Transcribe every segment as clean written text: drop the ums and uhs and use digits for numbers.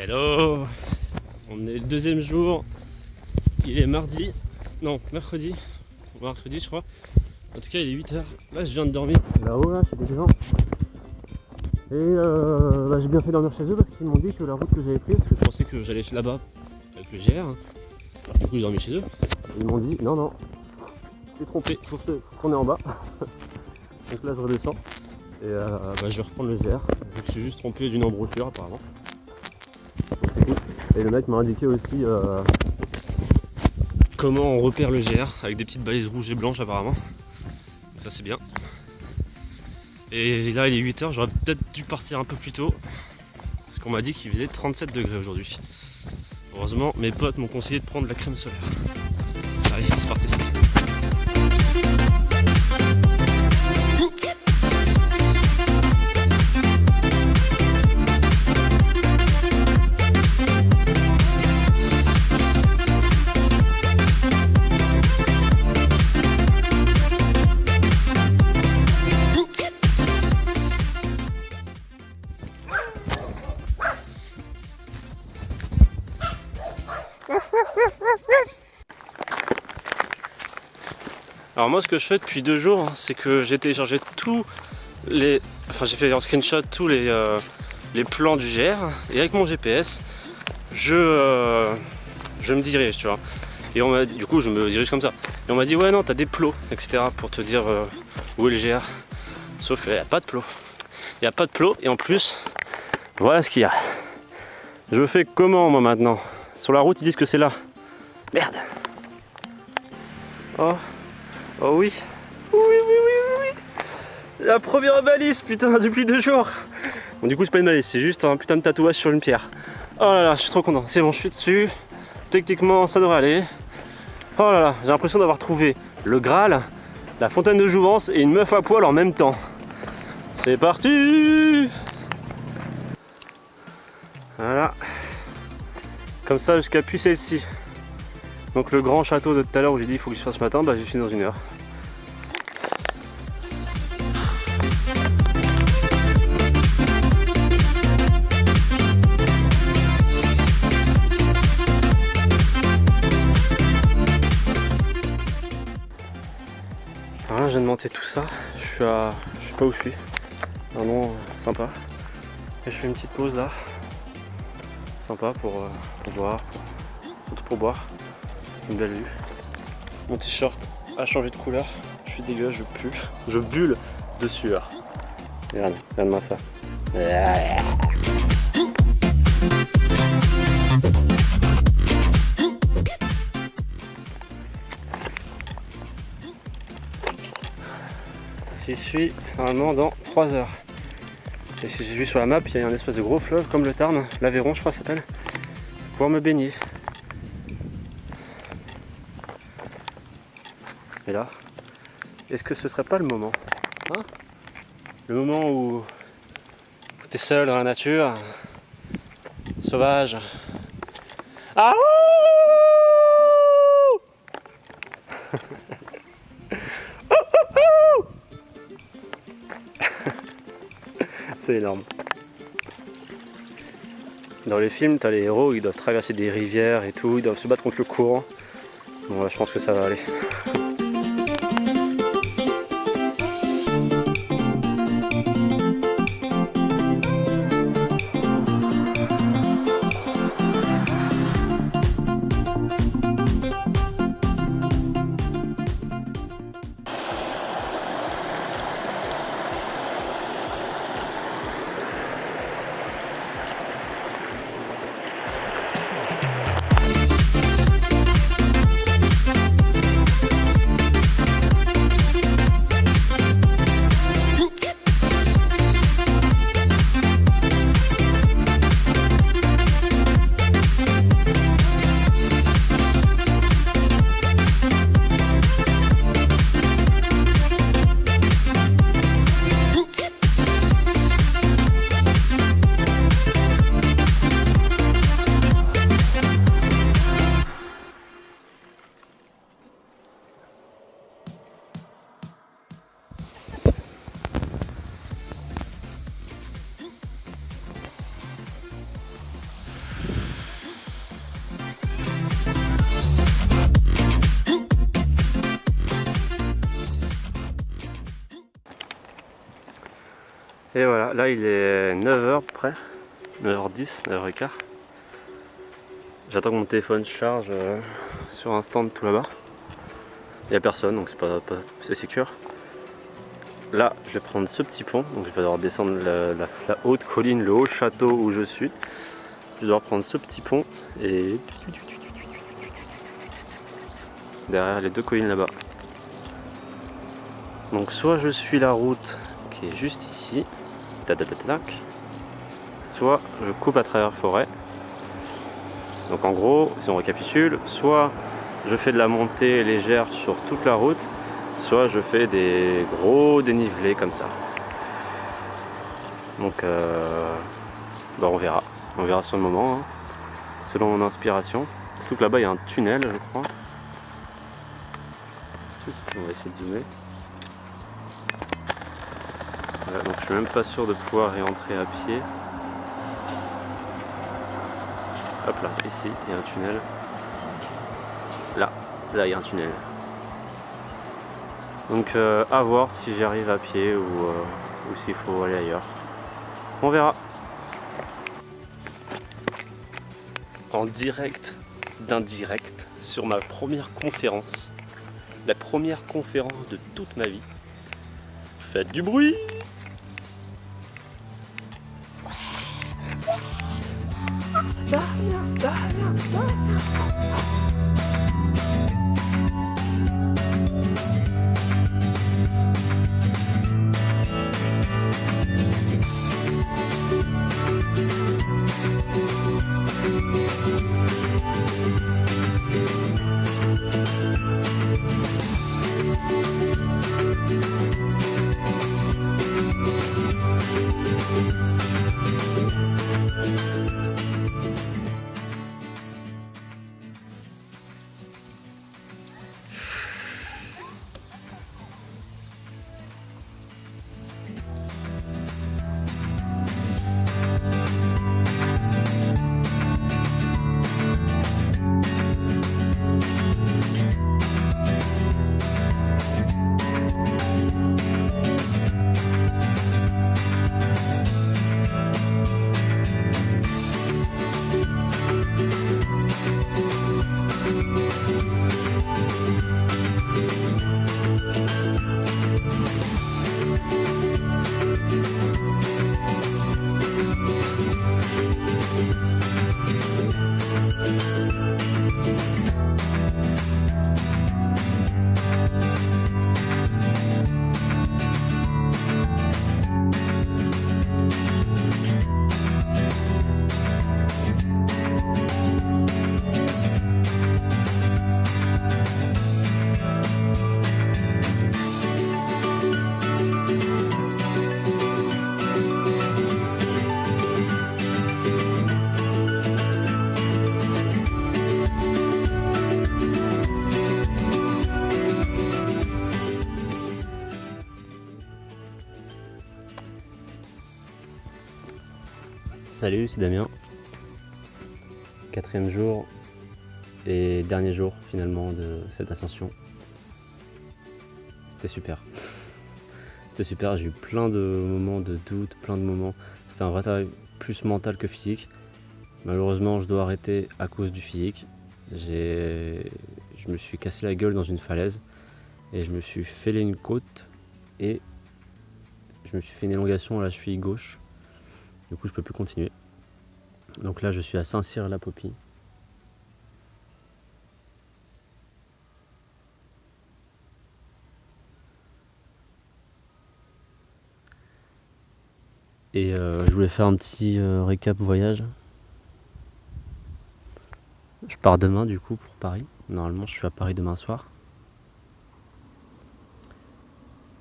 Hello. On est le deuxième jour. Il est mardi. Non, mercredi. Mercredi je crois. En tout cas il est 8h. Là je viens de dormir. Là-haut là, chez des gens. Et j'ai bien fait dormir chez eux parce qu'ils m'ont dit que la route que j'avais prise, parce que je pensais que j'allais là-bas avec le GR. Du coup j'ai dormi chez eux. Et ils m'ont dit non, t'es trompé, faut tourner en bas. Donc là je redescends. Et je vais reprendre le GR. Donc je suis juste trompé d'une embouchure apparemment. Donc c'est cool. Et le mec m'a indiqué aussi comment on repère le GR avec des petites balises rouges et blanches apparemment. Donc ça c'est bien. Et là il est 8h, j'aurais peut-être dû partir un peu plus tôt. Parce qu'on m'a dit qu'il faisait 37 degrés aujourd'hui. Heureusement mes potes m'ont conseillé de prendre la crème solaire. Allez, c'est parti. Alors moi ce que je fais depuis 2 jours, c'est que j'ai téléchargé j'ai fait en screenshot tous les plans du GR et avec mon GPS je me dirige, tu vois. Et on m'a dit, du coup je me dirige comme ça. Et on m'a dit ouais non t'as des plots, etc. pour te dire où est le GR. Sauf qu'il n'y a pas de plot. Il n'y a pas de plot et en plus voilà ce qu'il y a. Je fais comment moi maintenant? Sur la route ils disent que c'est là. Merde. Oh oui. Oui. La première balise, putain, depuis 2 jours. Bon, du coup, c'est pas une balise, c'est juste un putain de tatouage sur une pierre. Oh là là, je suis trop content. C'est bon, je suis dessus. Techniquement, ça devrait aller. Oh là là, j'ai l'impression d'avoir trouvé le Graal, la fontaine de jouvence et une meuf à poil en même temps. C'est parti. Voilà. Comme ça, jusqu'à Puy-Celle-ci. Donc le grand château de tout à l'heure où j'ai dit il faut que je fasse ce matin, j'y suis dans 1 heure. Alors là je viens de monter tout ça, je sais pas où je suis. Un nom sympa. Et je fais une petite pause là. Sympa pour boire. Pour boire. Une belle vue. Mon t-shirt a changé de couleur. Je suis dégueulasse, je pue. Je bulle de sueur. Regarde-moi ça. J'y suis normalement dans 3 heures. Et si j'ai vu sur la map, il y a un espèce de gros fleuve comme le Tarn, l'Aveyron je crois ça s'appelle, pour pouvoir me baigner. Et là, est-ce que ce serait pas le moment, hein? Le moment où tu es seul dans la nature, sauvage. Ah c'est énorme. Dans les films, t'as les héros, ils doivent traverser des rivières et tout, ils doivent se battre contre le courant. Bon là, je pense que ça va aller. Et voilà, là il est 9h près, 9h10, 9h15. J'attends que mon téléphone charge sur un stand tout là-bas. Il n'y a personne, donc c'est sécure. Là, je vais prendre ce petit pont, donc je vais devoir descendre la haute colline, le haut château où je suis. Je vais devoir prendre ce petit pont et derrière les deux collines là-bas. Donc soit je suis la route qui est juste ici, soit je coupe à travers la forêt. Donc en gros, si on récapitule, soit je fais de la montée légère sur toute la route, soit je fais des gros dénivelés comme ça. Donc on verra sur le moment, hein, selon mon inspiration. Surtout que là-bas il y a un tunnel, je crois. On va essayer de zoomer. Voilà, donc je suis même pas sûr de pouvoir y entrer à pied. Hop là, ici il y a un tunnel. Là il y a un tunnel. Donc à voir si j'y arrive à pied ou s'il faut aller ailleurs. On verra. En direct d'indirect sur ma première conférence. La première conférence de toute ma vie. Faites du bruit! Salut, c'est Damien. 4e jour et dernier jour finalement de cette ascension. C'était super. C'était super, j'ai eu plein de moments de doute, plein de moments. C'était un vrai travail plus mental que physique. Malheureusement, je dois arrêter à cause du physique. Je me suis cassé la gueule dans une falaise et je me suis fêlé une côte et je me suis fait une élongation à la cheville gauche. Du coup, je peux plus continuer. Donc là, je suis à Saint-Cyr-la-Popie. Et je voulais faire un petit récap voyage. Je pars demain du coup pour Paris. Normalement, je suis à Paris demain soir.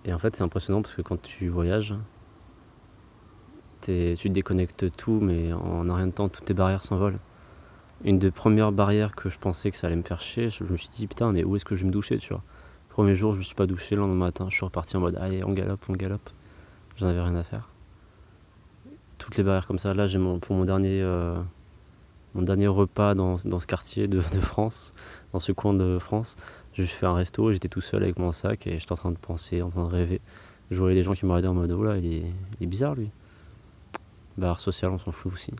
Et en fait, c'est impressionnant parce que quand tu voyages, tu déconnectes tout, mais en un rien de temps, toutes tes barrières s'envolent. Une des premières barrières que je pensais que ça allait me faire chier, je me suis dit putain, mais où est-ce que je vais me doucher, tu vois. Premier jour, je me suis pas douché, le lendemain matin, je suis reparti en mode allez, on galope. J'en avais rien à faire. Toutes les barrières comme ça, là, j'ai pour mon dernier repas dans ce quartier de France, dans ce coin de France, j'ai fait un resto, j'étais tout seul avec mon sac et j'étais en train de penser, en train de rêver Je voyais des gens qui me regardaient en mode, oh là, il est bizarre lui. Barrière sociale, on s'en fout aussi.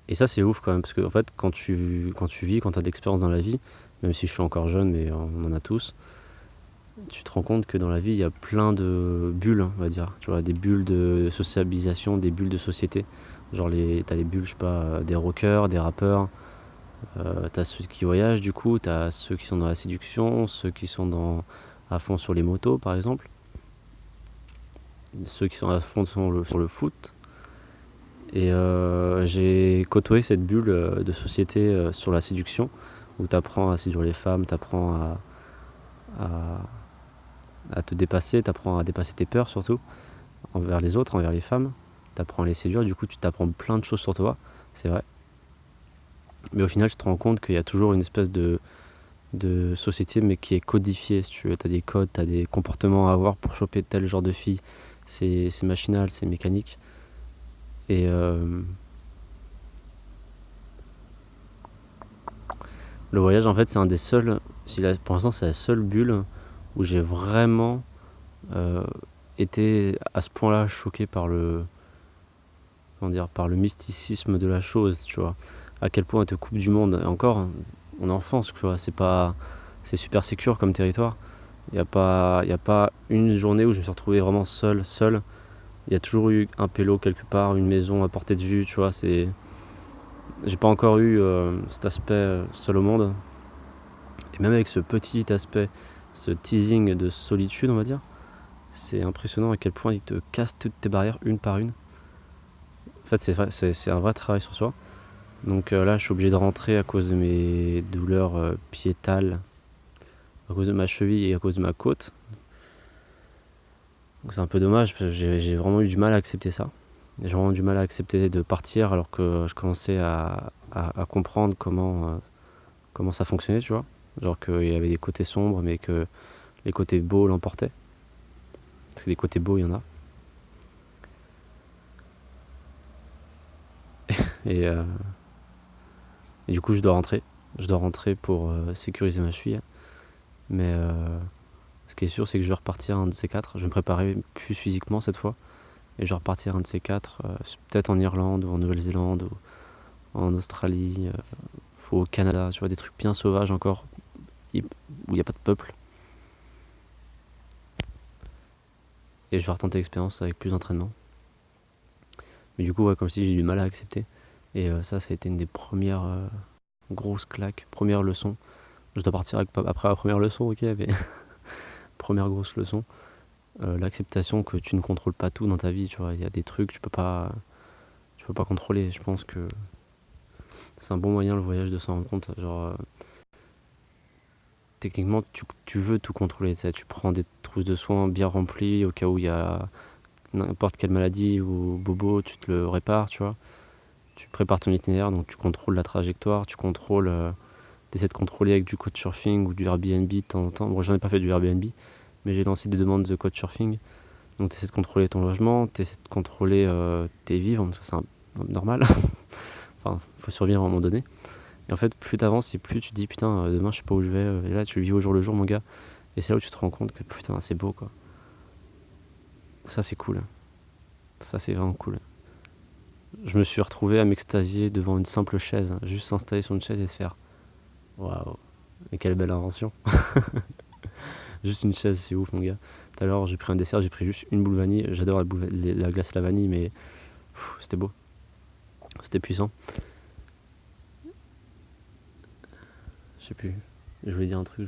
Et ça, c'est ouf quand même, parce que en fait, quand tu vis, quand tu as de l'expérience dans la vie, même si je suis encore jeune, mais on en a tous, tu te rends compte que dans la vie, il y a plein de bulles, on va dire. Tu vois, des bulles de sociabilisation, des bulles de société. Genre, t'as les bulles, je sais pas, des rockers, des rappeurs. T'as ceux qui voyagent, du coup, t'as ceux qui sont dans la séduction, ceux qui sont à fond sur les motos, par exemple. Ceux qui sont à fond sur le foot. Et j'ai côtoyé cette bulle de société sur la séduction, où tu apprends à séduire les femmes, tu apprends à, à te dépasser, tu apprends à dépasser tes peurs surtout, envers les autres, envers les femmes. Tu apprends à les séduire, du coup tu t'apprends plein de choses sur toi, c'est vrai. Mais au final, tu te rends compte qu'il y a toujours une espèce de société, mais qui est codifiée, si tu veux. Tu as des codes, tu as des comportements à avoir pour choper tel genre de fille. C'est machinal, c'est mécanique. Et le voyage, en fait, c'est un des seuls, pour l'instant, c'est la seule bulle où j'ai vraiment euh, été à ce point-là choqué comment dire, par le mysticisme de la chose, tu vois. À quel point elle te coupe du monde. Et encore, on est en France, tu vois, c'est super sécure comme territoire. Il y a pas une journée où je me suis retrouvé vraiment seul. Il y a toujours eu un pélo quelque part, une maison à portée de vue, tu vois. J'ai pas encore eu cet aspect seul au monde. Et même avec ce petit aspect, ce teasing de solitude, on va dire, c'est impressionnant à quel point il te casse toutes tes barrières une par une. En fait, c'est un vrai travail sur soi. Donc là, je suis obligé de rentrer à cause de mes douleurs piétales, à cause de ma cheville et à cause de ma côte. Donc c'est un peu dommage, parce que j'ai vraiment eu du mal à accepter ça. J'ai vraiment du mal à accepter de partir alors que je commençais à comprendre comment ça fonctionnait, tu vois. Genre qu'il y avait des côtés sombres, mais que les côtés beaux l'emportaient. Parce que des côtés beaux, il y en a. Et, euh, et du coup, je dois rentrer. Je dois rentrer pour sécuriser ma cheville. Mais ce qui est sûr, c'est que je vais repartir un de ces quatre. Je vais me préparer plus physiquement cette fois. Et je vais repartir un de ces quatre, peut-être en Irlande ou en Nouvelle-Zélande ou en Australie, ou au Canada, tu vois, des trucs bien sauvages encore, où il n'y a pas de peuple. Et je vais retenter l'expérience avec plus d'entraînement. Mais du coup, ouais, comme je dis, j'ai du mal à accepter. Et ça a été une des premières grosses claques, première leçon. Je dois partir après la première leçon, ok, mais première grosse leçon. L'acceptation que tu ne contrôles pas tout dans ta vie, tu vois. Il y a des trucs que tu peux pas contrôler. Je pense que c'est un bon moyen le voyage de s'en rendre compte. Genre, techniquement, tu veux tout contrôler. Tu prends des trousses de soins bien remplies au cas où il y a n'importe quelle maladie ou bobo, tu te le répares, tu vois. Tu prépares ton itinéraire, donc tu contrôles la trajectoire, tu contrôles, t'essaies de contrôler avec du couchsurfing ou du Airbnb de temps en temps. Bon, j'en ai pas fait du Airbnb, mais j'ai lancé des demandes de couchsurfing. Donc tu essaies de contrôler ton logement, tu essaies de contrôler tes vivres, ça c'est normal. Enfin, faut survivre à un moment donné. Et en fait, plus t'avances et plus tu te dis putain, demain je sais pas où je vais. Et là, tu le vis au jour le jour, mon gars. Et c'est là où tu te rends compte que putain, c'est beau quoi. Ça c'est cool. Ça c'est vraiment cool. Je me suis retrouvé à m'extasier devant une simple chaise, juste s'installer sur une chaise et se faire waouh, mais quelle belle invention. Juste une chaise, c'est ouf, mon gars. Tout à l'heure, j'ai pris un dessert, j'ai pris juste une boule vanille. J'adore la glace à la vanille, mais c'était beau, c'était puissant. Je sais plus. Je voulais dire un truc.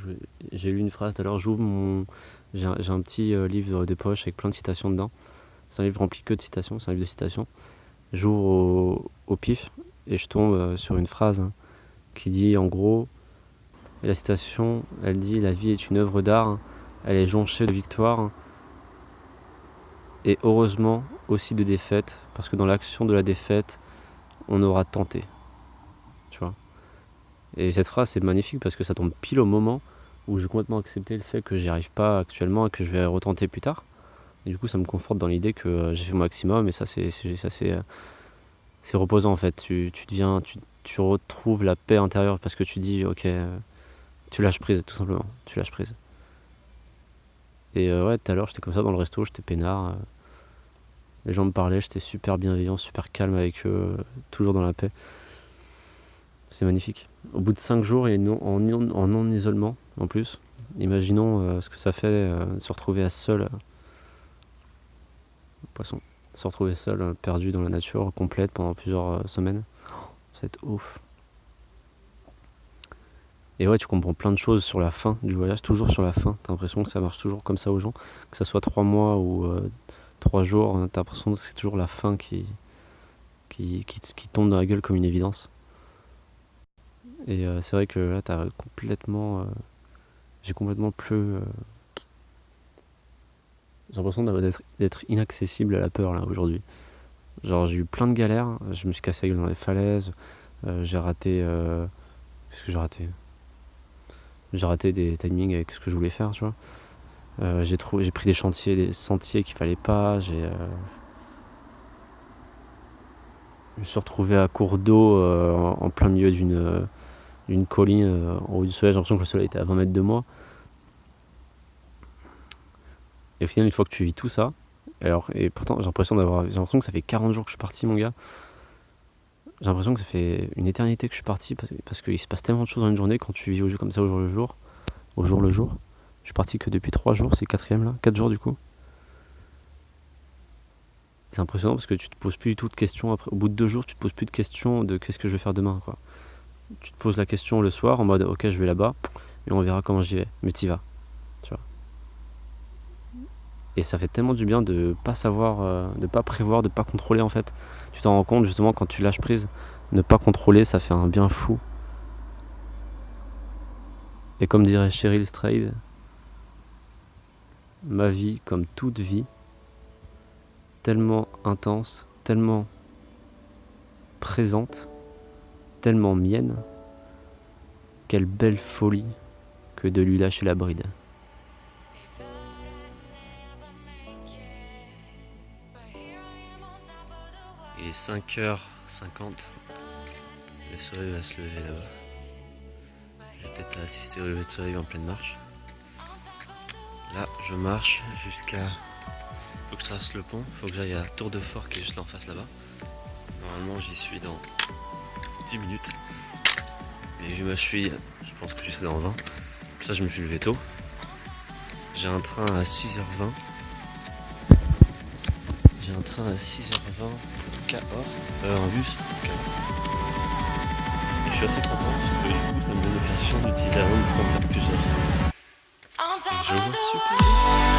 J'ai lu une phrase tout à l'heure. J'ai un petit livre de poche avec plein de citations dedans. C'est un livre rempli que de citations. C'est un livre de citations. J'ouvre au pif et je tombe sur une phrase qui dit en gros, et la citation, elle dit: la vie est une œuvre d'art. Elle est jonchée de victoires et heureusement aussi de défaites, parce que dans l'action de la défaite, on aura tenté. Tu vois. Et cette phrase, c'est magnifique parce que ça tombe pile au moment où j'ai complètement accepté le fait que j'y arrive pas actuellement et que je vais retenter plus tard. Et du coup, ça me conforte dans l'idée que j'ai fait mon maximum et c'est reposant en fait. Tu retrouves la paix intérieure parce que tu dis, ok, tu lâches prise tout simplement. Tu lâches prise. Et ouais, tout à l'heure, j'étais comme ça dans le resto, j'étais peinard. Les gens me parlaient, j'étais super bienveillant, super calme avec eux, toujours dans la paix. C'est magnifique. Au bout de 5 jours et en non-isolement en plus, imaginons ce que ça fait de se retrouver seul, poisson, se retrouver seul, perdu dans la nature complète pendant plusieurs semaines. Ça va être ouf. Et ouais, tu comprends plein de choses sur la fin du voyage, toujours sur la fin. T'as l'impression que ça marche toujours comme ça aux gens, que ça soit 3 mois ou 3 jours, t'as l'impression que c'est toujours la fin qui tombe dans la gueule comme une évidence. Et c'est vrai que là, j'ai complètement plus. J'ai l'impression d'être inaccessible à la peur là aujourd'hui. Genre j'ai eu plein de galères, je me suis cassé la gueule dans les falaises, j'ai raté. Qu'est-ce que j'ai raté? J'ai raté des timings avec ce que je voulais faire, tu vois. J'ai pris des sentiers qu'il fallait pas, je me suis retrouvé à court d'eau en plein milieu d'une colline en haut du soleil, j'ai l'impression que le soleil était à 20 mètres de moi. Et au final, une fois que tu vis tout ça, et pourtant j'ai l'impression que ça fait 40 jours que je suis parti, mon gars. J'ai l'impression que ça fait une éternité que je suis parti parce qu'il se passe tellement de choses dans une journée quand tu vis au jeu comme ça au jour le jour. Au jour le jour. Je suis parti que depuis 3 jours, c'est le quatrième là, 4 jours du coup. C'est impressionnant parce que tu te poses plus du tout de questions après. Au bout de 2 jours, tu te poses plus de questions de qu'est-ce que je vais faire demain, quoi. Tu te poses la question le soir en mode ok, je vais là-bas et on verra comment j'y vais. Mais t'y vas, tu vois. Et ça fait tellement du bien de pas savoir, de pas prévoir, de pas contrôler en fait. Tu t'en rends compte justement quand tu lâches prise, ne pas contrôler, ça fait un bien fou. Et comme dirait Cheryl Strayed, ma vie comme toute vie, tellement intense, tellement présente, tellement mienne, quelle belle folie que de lui lâcher la bride. Il est 5h50, le soleil va se lever là-bas. Je vais peut-être assister au lever de soleil en pleine marche. Là, je marche jusqu'à... Faut que je traverse le pont, faut que j'aille à Tour de Fort qui est juste là en face là-bas. Normalement, j'y suis dans 10 minutes. Mais vu ma cheville, je pense que j'y serai dans 20. Pour ça, je me suis levé tôt. J'ai un train à 6h20. J'ai un train à 6h20 Cahors, en bus. Et je suis assez content parce que du coup, ça me donne l'occasion d'utiliser la langue première que j'ai. Et je vois super bien.